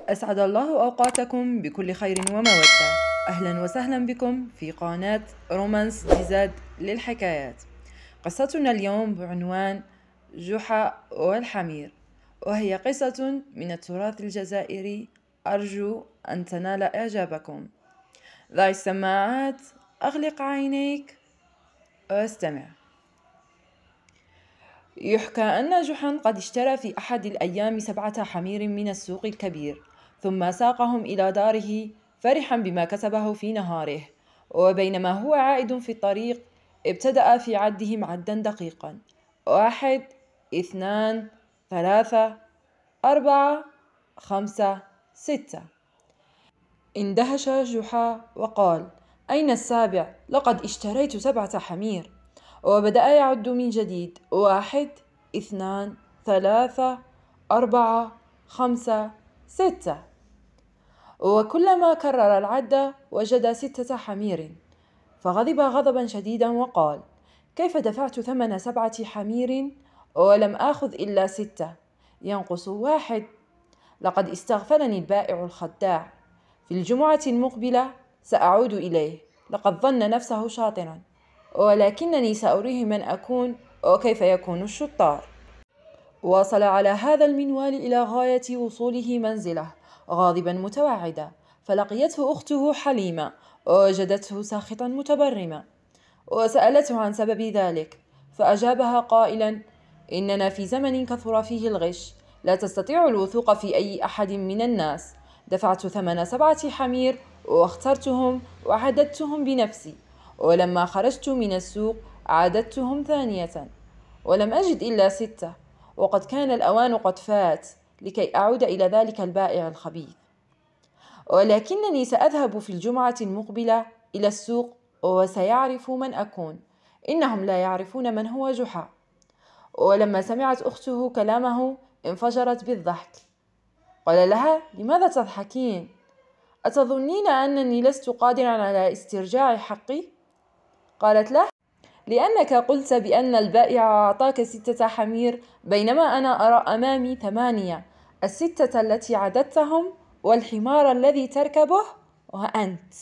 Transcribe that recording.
أسعد الله أوقاتكم بكل خير ومودة. أهلا وسهلا بكم في قناة رومانس ديزاد للحكايات. قصتنا اليوم بعنوان جحا والحمير، وهي قصة من التراث الجزائري، أرجو أن تنال إعجابكم. ضع السماعات، أغلق عينيك واستمع. يحكى أن جحا قد اشترى في أحد الأيام 7 حمير من السوق الكبير، ثم ساقهم إلى داره فرحا بما كسبه في نهاره. وبينما هو عائد في الطريق ابتدأ في عدهم عدا دقيقا: 1 2 3 4 5 6. اندهش جحا وقال: أين السابع؟ لقد اشتريت 7 حمير. وبدأ يعد من جديد: 1 2 3 4 5 6. وكلما كرر العد وجد 6 حمير، فغضب غضبا شديدا وقال: كيف دفعت ثمن 7 حمير ولم آخذ إلا 6؟ ينقص 1. لقد استغفلني البائع الخداع. في الجمعة المقبلة سأعود إليه. لقد ظن نفسه شاطرا، ولكنني سأريه من أكون وكيف يكون الشطار. واصل على هذا المنوال إلى غاية وصوله منزله غاضبا متوعدا، فلقيته أخته حليمة ووجدته ساخطا متبرما، وسألته عن سبب ذلك، فأجابها قائلا: إننا في زمن كثر فيه الغش، لا تستطيع الوثوق في أي أحد من الناس. دفعت ثمن 7 حمير واخترتهم وعددتهم بنفسي، ولما خرجت من السوق عددتهم ثانية ولم أجد إلا 6، وقد كان الأوان قد فات لكي أعود إلى ذلك البائع الخبيث. ولكنني سأذهب في الجمعة المقبلة إلى السوق وسيعرف من أكون. إنهم لا يعرفون من هو جحا. ولما سمعت أخته كلامه انفجرت بالضحك. قال لها: لماذا تضحكين؟ أتظنين أنني لست قادرا على استرجاع حقي؟ قالت له: لأنك قلت بأن البائع أعطاك 6 حمير، بينما أنا أرى أمامي 8. 6 التي عددتهم والحمار الذي تركبه وأنت.